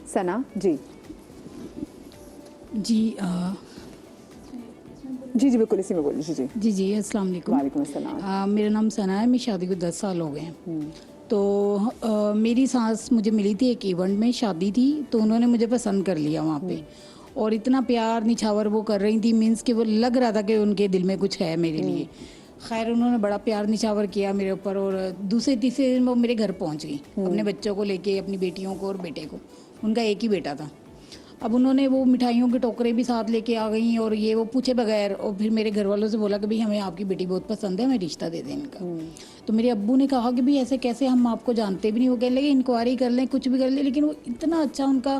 ثنا جی جی جی جی بالکل اسی میں بولیے. جی جی جی جی السلام علیکم. وعلیکم السلام. میرا نام ثنا ہے. میری شادی کو 10 سال ہو گئے ہیں. تو میری سانس مجھے ملی تھی ایک ایونٹ میں, شادی تھی تو انہوں نے مجھے پسند کر لیا وہاں پہ, اور اتنا پیار نچھاور وہ کر رہی تھی, مینس کہ وہ لگ رہا تھا کہ ان کے دل میں کچھ ہے میرے لیے. خیر انہوں نے بڑا پیار نچھاور کیا میرے اوپر, اور دوسرے تیسرے دن وہ میرے گھر پہنچ گئی اپنے بچوں کو لے کے, اپنی بیٹیوں کو اور بیٹے کو. ان کا ایک ہی بیٹا تھا. اب انہوں نے وہ مٹھائیوں کے ٹوکرے بھی ساتھ لے کے آ گئیں, اور یہ وہ پوچھے بغیر, اور پھر میرے گھر والوں سے بولا کہ بھائی ہمیں آپ کی بیٹی بہت پسند ہے, ہمیں رشتہ دے دیں ان کا. تو میرے ابو نے کہا کہ بھائی ایسے کیسے, ہم آپ کو جانتے بھی نہیں. وہ کہنے لگے انکوائری کر لیں, کچھ بھی کر لیں. لیکن وہ اتنا اچھا ان کا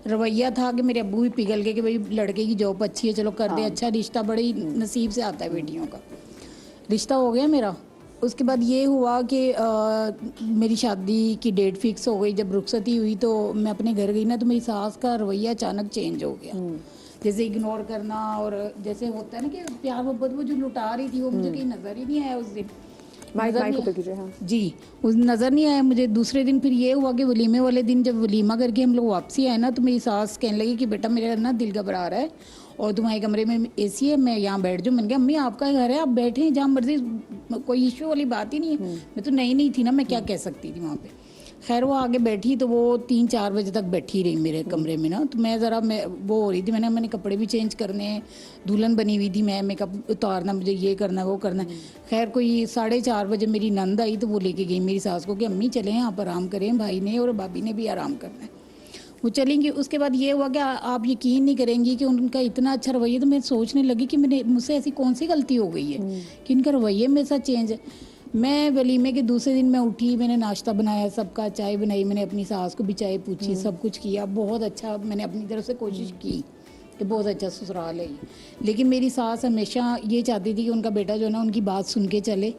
رویہ تھا کہ میرے ابو بھی پگھل گئے کہ بھائی لڑکے کی جاب اچھی ہے, چلو کر دیں, اچھا رشتہ بڑی نصیب سے آتا ہے بیٹیوں کا. رشتہ ہو گیا میرا. اس کے بعد یہ ہوا کہ میری شادی کی ڈیٹ فکس ہو گئی. جب رخصتی ہوئی تو میں اپنے گھر گئی نا, تو میری ساس کا رویہ اچانک چینج ہو گیا. جیسے اگنور کرنا, اور جیسے ہوتا ہے نا کہ پیار محبت وہ جو لٹا رہی تھی وہ مجھے کہیں نظر ہی نہیں آیا اس دن. جی اس نظر نہیں آیا مجھے. دوسرے دن پھر یہ ہوا کہ ولیمے والے دن جب ولیمہ کر کے ہم لوگ واپسی آئے نا, تو میری ساس کہنے لگی کہ بیٹا میرا نا دل گھبرا رہا ہے, اور تمہارے کمرے میں اے سی ہے, میں یہاں بیٹھ جاؤں. میں نے کہا امی آپ کا گھر ہے, آپ بیٹھیں جہاں مرضی, کوئی ایشو والی بات ہی نہیں ہے. میں تو نئی تھی نا, میں کیا کہہ سکتی تھی وہاں پہ. خیر وہ آگے بیٹھی تو وہ 3-4 بجے تک بیٹھی رہی میرے کمرے میں نا. تو میں ذرا وہ ہو رہی تھی, میں نے کپڑے بھی چینج کرنے ہیں, دلہن بنی ہوئی تھی میں, میک اپ اتارنا, مجھے یہ کرنا وہ کرنا. خیر کوئی 4:30 بجے میری نند آئی تو وہ لے کے گئی میری ساس کو کہ امی چلیں آپ آرام کریں, بھائی نے اور بھابھی نے بھی آرام کرنا ہے. وہ چلیں گی. اس کے بعد یہ ہوا کہ آپ یقین نہیں کریں گی کہ ان کا اتنا اچھا رویہ. تو میں سوچنے لگی کہ مجھ سے ایسی کون سی غلطی ہو گئی ہے کہ ان کا رویہ میرے ساتھ چینج ہے. میں ولیمے کے دوسرے دن میں اٹھی, میں نے ناشتہ بنایا سب کا, چائے بنائی, میں نے اپنی ساس کو بھی چائے پوچھی, سب کچھ کیا بہت اچھا. میں نے اپنی طرف سے کوشش کی کہ بہت اچھا سسرال ہے. لیکن میری ساس ہمیشہ یہ چاہتی تھی کہ ان کا بیٹا جو ہے نا ان کی بات سن کے چلے.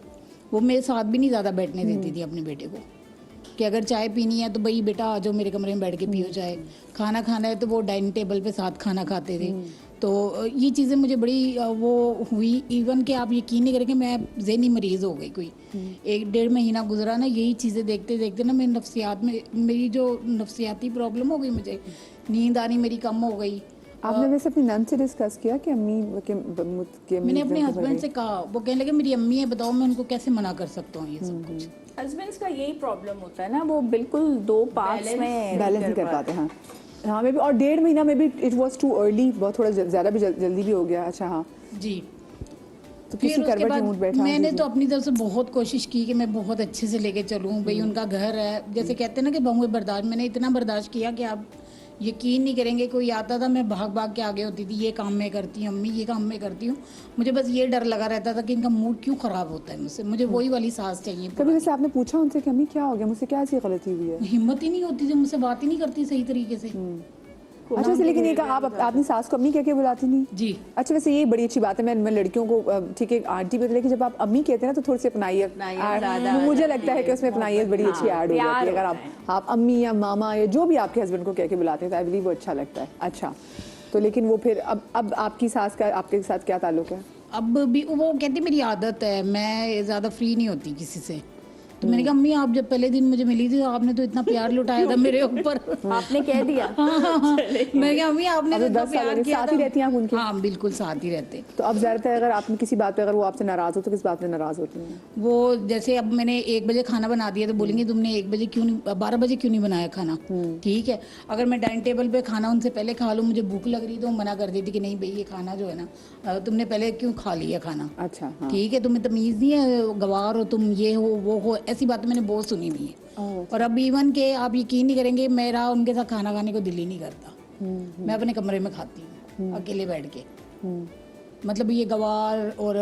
وہ میرے ساتھ بھی نہیں زیادہ بیٹھنے دیتی تھی اپنے بیٹے کو, کہ اگر چائے پینی ہے تو بھائی بیٹا آ جاؤ میرے کمرے میں بیٹھ کے پیو چائے, کھانا کھانا ہے تو وہ ڈائننگ ٹیبل پہ ساتھ کھانا کھاتے تھے. تو یہ چیزیں مجھے بڑی وہ ہوئی. ایون کہ آپ یقین نہیں کریں کہ میں ذہنی مریض ہو گئی. کوئی 1-1.5 مہینہ گزرا نا یہی چیزیں دیکھتے دیکھتے نا, میری نفسیات میں میری جو نفسیاتی پرابلم ہو گئی, مجھے نیند آنی میری کم ہو گئی. آپ نے ویسے اپنی نند سے ڈسکس کیا کہ امی میں نے اپنے ہسبینڈ سے کہا, وہ کہنے لگے میری امی ہے, بتاؤ میں ان کو کیسے منع کر سکتا ہوں یہ سب کچھ. ہسبینڈس کا یہی پرابلم ہوتا ہے نا, وہ بالکل 2 پارٹس میں بیلنس نہیں کر پاتے. ہاں میں بھی, اور 1.5 مہینہ میں بھی اٹ واز ٹو ارلی, بہت تھوڑا زیادہ بھی جلدی بھی ہو گیا. اچھا ہاں جی. تو پھر کسی اس کے کروٹ بعد اونٹ بیٹھا. میں نے تو اپنی طرف سے بہت کوشش کی کہ میں بہت اچھے سے لے کے چلوں. بھائی ان کا گھر ہے, جیسے کہتے ہیں نا کہ بہویں برداشت, میں نے اتنا برداشت کیا کہ آپ یقین نہیں کریں گے. کوئی آتا تھا میں بھاگ بھاگ کے آگے ہوتی تھی, یہ کام میں کرتی ہوں امی, یہ کام میں کرتی ہوں. مجھے بس یہ ڈر لگا رہتا تھا کہ ان کا موڈ کیوں خراب ہوتا ہے مجھ سے. مجھے وہی والی سانس چاہیے. کبھی ویسے آپ نے پوچھا ان سے کہ امی کیا ہو گیا, مجھ سے کیا ایسی غلطی ہوئی ہے؟ ہمت ہی نہیں ہوتی تھی, مجھ سے بات ہی نہیں کرتی صحیح طریقے سے. اچھا لیکن یہ کہ آپ اپنی ساس کو امی کہہ کے بلاتی نہیں؟ جی. اچھا ویسے یہ بڑی اچھی بات ہے. میں لڑکیوں کو ٹھیک ہے آنٹی پہ, لیکن جب آپ امی کہتے ہیں نا تو تھوڑی سی اپنائیت, مجھے لگتا ہے کہ اس میں اپنائیت بڑی اچھی ایڈ ہو جاتی ہے. اگر آپ امی یا ماما یا جو بھی آپ کے ہسبینڈ کو کہہ کے بلاتے ہیں تو آئی بلیو وہ اچھا لگتا ہے. اچھا تو لیکن وہ پھر اب آپ کی ساس کا آپ کے ساتھ کیا تعلق ہے؟ اب بھی وہ کہتی میری عادت ہے, میں زیادہ فری نہیں ہوتی کسی سے. تو میں نے کہا امی آپ جب پہلے دن مجھے ملی تھی آپ نے تو اتنا پیار لٹایا تھا میرے اوپر. آپ نے کہہ دیا. میں نے کہا امی آپ نے تو اتنا پیار کیا ساتھ ہی رہتی ہیں آپ ان کے؟ ہاں بالکل ساتھ ہی رہتے. تو اب زیادہ تر اگر آپ کسی بات پہ اگر وہ آپ سے ناراض ہو تو کس بات پہ ناراض ہوتی ہیں وہ؟ جیسے اب میں نے 1 بجے کھانا بنا دیا تو بولیں گے تم نے 1 بجے کیوں نہیں, 12 بجے کیوں نہیں بنایا کھانا. ٹھیک ہے اگر میں ڈائننگ ٹیبل پہ کھانا ان سے پہلے کھا لوں, مجھے بھوک لگ رہی تو منع کر دیتی کہ نہیں بھائی یہ کھانا جو ہے نا تم نے پہلے کیوں کھا لیا کھانا. اچھا ٹھیک ہے تمہیں تمیز نہیں ہے, گوار ہو تم, یہ ہو وہ ہو, ایسی باتیں میں نے بہت سنی ہوئی ہیں. اور اب ایون کہ آپ یقین نہیں کریں گے میرا ان کے ساتھ کھانا کھانے کو دل ہی نہیں کرتا. میں اپنے کمرے میں کھاتی ہوں اکیلے بیٹھ کے. مطلب یہ گوار, اور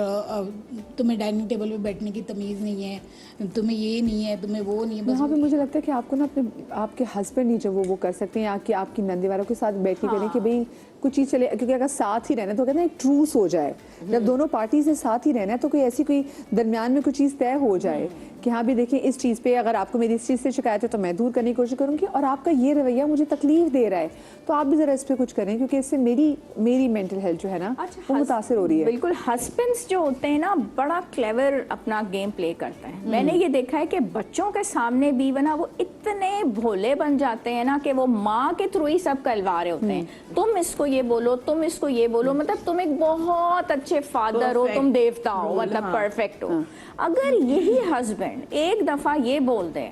تمہیں ڈائننگ ٹیبل پہ بیٹھنے کی تمیز نہیں ہے, تمہیں یہ نہیں ہے, تمہیں وہ نہیں ہے. بس یہاں پہ مجھے لگتا ہے کہ آپ کو نا اپنے آپ کے ہسبینڈ ہی جو وہ کر سکتے ہیں, کہ آپ کی نندے والوں کے ساتھ بیٹھ کے کریں کہ بھئی کچھ چیز چلے, کیونکہ اگر ساتھ ہی رہنا تو کہتے ہیں ایک ٹروس ہو جائے. جب دونوں پارٹیز نے ساتھ ہی رہنا ہے تو کوئی ایسی کوئی درمیان میں کوئی چیز طے ہو جائے کہ ہاں بھی دیکھیں اس چیز پہ اگر آپ کو میری اس چیز سے شکایت ہے تو میں دور کرنے کی کوشش کروں گی, اور آپ کا یہ رویہ مجھے تکلیف دے رہا ہے تو آپ بھی ذرا اس پہ کچھ کریں, کیونکہ اس سے میری مینٹل ہیلتھ جو ہے نا وہ متاثر ہو رہی ہے. بالکل. ہسبینڈس جو ہوتے ہیں نا بڑا کلیور اپنا گیم پلے کرتے ہیں. میں نے یہ دیکھا ہے کہ بچوں کے سامنے بھی نا وہ اتنے بھولے بن جاتے ہیں نا کہ وہ ماں کے تھرو ہی سب کلوا رہے ہوتے ہیں. تم اس کو یہ بولو, تم اس کو یہ بولو, مطلب تم ایک بہت اچھے فادر ہو, تم دیوتا ہو, مطلب پرفیکٹ ہو. اگر یہی ہسبینڈ ایک دفعہ یہ بول دے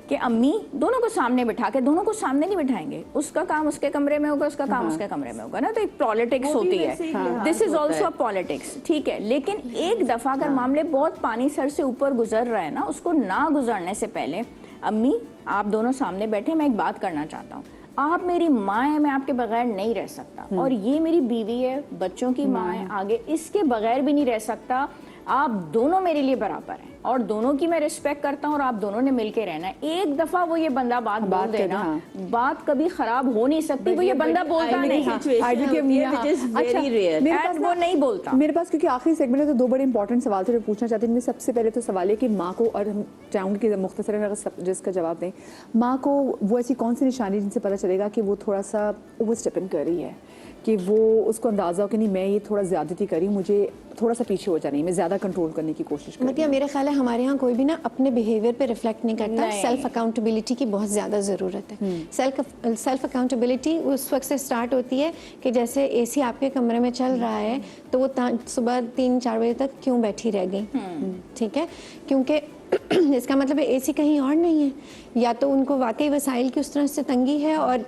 کہ امی, دونوں کو سامنے بٹھا کے, دونوں کو سامنے نہیں بٹھائیں گے, اس کا کام اس کے کمرے میں ہوگا, اس کا کام اس کے کمرے میں ہوگا نا, تو ایک پالیٹکس ہوتی ہے. دس از آلسو اے پالیٹکس, ٹھیک ہے. لیکن ایک دفعہ اگر معاملے بہت پانی سر سے اوپر گزر رہا ہے نا, اس کو نہ گزرنے سے پہلے امی آپ دونوں سامنے بیٹھے, میں ایک بات کرنا چاہتا ہوں, آپ میری ماں ہے, میں آپ کے بغیر نہیں رہ سکتا, اور یہ میری بیوی ہے, بچوں کی ماں ہے, آگے اس کے بغیر بھی نہیں رہ سکتا, آپ دونوں میرے لیے برابر ہیں, اور دونوں کی میں ریسپیکٹ کرتا ہوں, اور آپ دونوں نے مل کے رہنا ہے. ایک دفعہ وہ یہ بندہ بات بول دے نا, بات کبھی خراب ہو نہیں سکتی. وہ یہ بندہ بولتا نہیں, وہ نہیں بولتا. میرے پاس کیونکہ آخری سیگمنٹ ہے تو دو بڑے امپورٹنٹ سوال تھے جو پوچھنا چاہتے ہیں. سب سے پہلے تو سوال ہے کہ ماں کو, اور ہم چاہوں گی کہ مختصر جس کا جواب دیں, ماں کو وہ ایسی کون سی نشانی جن سے پتہ چلے گا کہ وہ تھوڑا سا اوور اسٹیپنگ کر رہی ہے, کہ وہ اس کو اندازہ ہو کہ نہیں میں یہ تھوڑا زیادتی کری, مجھے تھوڑا سا پیچھے ہو جانا ہے, میں زیادہ کنٹرول کرنے کی کوشش کروں. مطلب میرا خیال ہے ہمارے ہاں کوئی بھی نا اپنے بیہیویئر پہ ریفلیکٹ نہیں کرتا. سیلف اکاؤنٹیبلٹی کی بہت زیادہ ضرورت ہے. سیلف اکاؤنٹیبلٹی اس وقت سے اسٹارٹ ہوتی ہے کہ جیسے اے سی آپ کے کمرے میں چل رہا ہے تو وہ صبح 3-4 بجے تک کیوں بیٹھی رہ گئی, ٹھیک ہے, کیونکہ اس کا مطلب اے سی کہیں اور نہیں ہے, یا تو ان کو واقعی وسائل کی اس طرح سے تنگی ہے, اور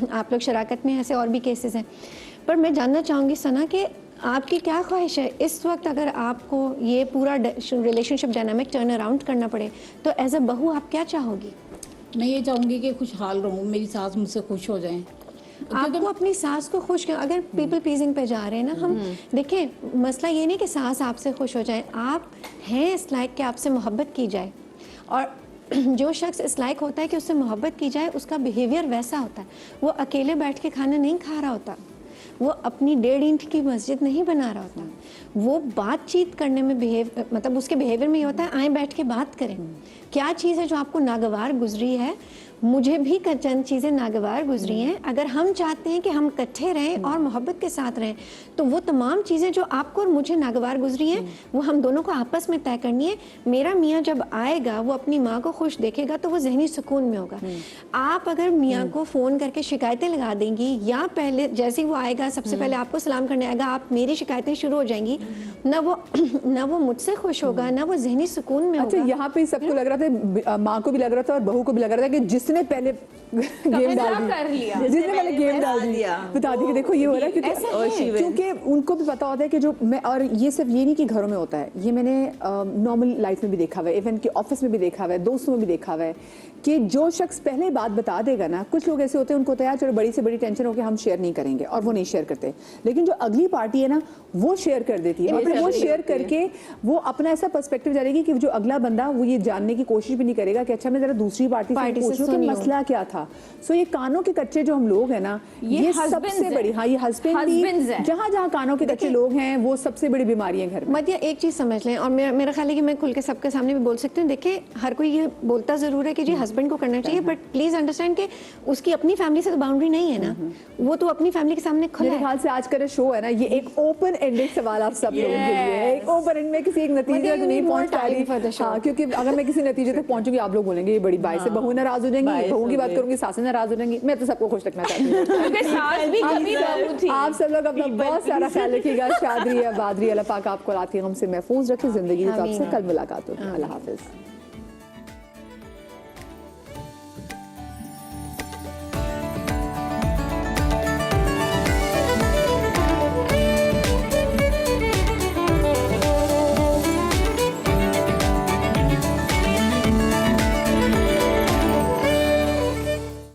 آپ لوگ شراکت میں ایسے اور بھی کیسز ہیں. پر میں جاننا چاہوں گی ثنا کہ آپ کی کیا خواہش ہے اس وقت, اگر آپ کو یہ پورا ریلیشن شپ ڈائنامک ٹرن اراؤنڈ کرنا پڑے تو ایز اے بہو آپ کیا چاہو گی؟ میں یہ چاہوں گی کہ خوشحال رہوں, میری ساس مجھ سے خوش ہو جائیں. آپ کو اپنی ساس کو خوش کریں. اگر پیپل پلیزنگ پہ جا رہے ہیں نا ہم, دیکھیں مسئلہ یہ نہیں کہ ساس آپ سے خوش ہو جائے, آپ ہیں اس لائق کہ آپ سے محبت کی جائے, اور جو شخص اس لائق ہوتا ہے کہ اس سے محبت کی جائے اس کا بیہیویئر ویسا ہوتا ہے. وہ اکیلے بیٹھ کے کھانا نہیں کھا رہا ہوتا, وہ اپنی 1.5 اینٹ کی مسجد نہیں بنا رہا ہوتا, وہ بات چیت کرنے میں مطلب اس کے بیہیویئر میں یہ ہوتا ہے آئیں بیٹھ کے بات کریں, کیا چیز ہے جو آپ کو ناگوار گزری ہے. مجھے بھی چند چیزیں ناگوار گزری ہیں. اگر ہم چاہتے ہیں کہ ہم اکٹھے رہیں اور محبت کے ساتھ رہیں تو وہ تمام چیزیں جو آپ کو اور مجھے ناگوار گزری ہیں وہ ہم دونوں کو آپس میں طے کرنی ہے. میرا میاں جب آئے گا وہ اپنی ماں کو خوش دیکھے گا تو وہ ذہنی سکون میں ہوگا. آپ اگر میاں کو فون کر کے شکایتیں لگا دیں گی, یا پہلے جیسے ہی وہ آئے گا سب سے پہلے آپ کو سلام کرنے آئے گا, آپ میری شکایتیں شروع ہو جائیں گی, نہ وہ مجھ سے خوش ہوگا, نہ وہ ذہنی سکون میں ہوگا. اچھا, یہاں پہ سب کو لگ رہا تھا, ماں کو بھی لگ رہا تھا اور بہو کو بھی لگ رہا تھا کہ جس نے پہلے گیم ڈال دیا, بتا دی کہ دیکھو یہ ہو رہا ہے, کیونکہ ان کو بھی پتا ہوتا ہے کہ جو میں, اور یہ صرف یہ نہیں کہ گھروں میں ہوتا ہے, یہ میں نے نارمل لائف میں بھی دیکھا ہوا ہے, ایون کہ آفس میں بھی دیکھا ہوا ہے, دوستوں میں بھی دیکھا ہوا ہے, کہ جو شخص پہلے بات بتا دے گا نا, کچھ لوگ ایسے ہوتے ہیں ان کو ہوتا ہے چلو بڑی سے بڑی ٹینشن ہو کہ ہم شیئر نہیں کریں گے, اور وہ نہیں شیئر کرتے, لیکن جو اگلی پارٹی ہے نا وہ شیئر کر دیتی ہے, اور وہ شیئر کر کے وہ اپنا ایسا پرسپیکٹو ڈالے گی کہ جو اگلا بندہ وہ یہ جاننے کی کوشش بھی نہیں کرے گا کہ اچھا میں ذرا دوسری پارٹی سے پوچھوں کہ مسئلہ کیا تھا. سو یہ کانوں کے کچے جو ہم لوگ ہیں نا, یہ سب سے بڑی, ہاں یہ ہسبینڈ, جہاں جہاں کانوں کے کچے لوگ ہیں وہ سب سے بڑی بیماری ہے گھر میں. مدیہ ایک چیز سمجھ لیں, اور میرا خیال ہے کہ میں کھل کے سب کے سامنے بھی بول سکتی ہوں, دیکھیں ہر کوئی یہ بولتا ضرور ہے کہ جی ہسبینڈ کو کرنا چاہیے, بٹ پلیز انڈرسٹینڈ کہ اس کی اپنی فیملی سے تو باؤنڈری نہیں ہے نا, وہ تو اپنی فیملی کے سامنے کھلا ہے. میرے خیال سے آج کا شو ہے نا یہ ایک اوپن اینڈڈ سوال آپ سب لوگوں کے لیے ہے, ایک اوپن اینڈ میں کسی ایک نتیجے تک نہیں پہنچ پا رہی, کیونکہ اگر میں کسی نتیجے تک پہنچوں گی آپ لوگ بولیں گے یہ بڑی باعث ہے, بہو ناراض ہو جائیں گی, بہو کی بات کروں گی ساسیں ناراض ہو جائیں گی. میں تو سب کو خوش رکھنا چاہتی ہوں. آپ سب لوگ اپنا بہت سارا خیال رکھیے گا. شادری یا بادری, اللہ پاک آپ کو رات کے غم سے محفوظ رکھے, زندگی تو آپ سے کل ملاقات ہوگی. اللہ حافظ.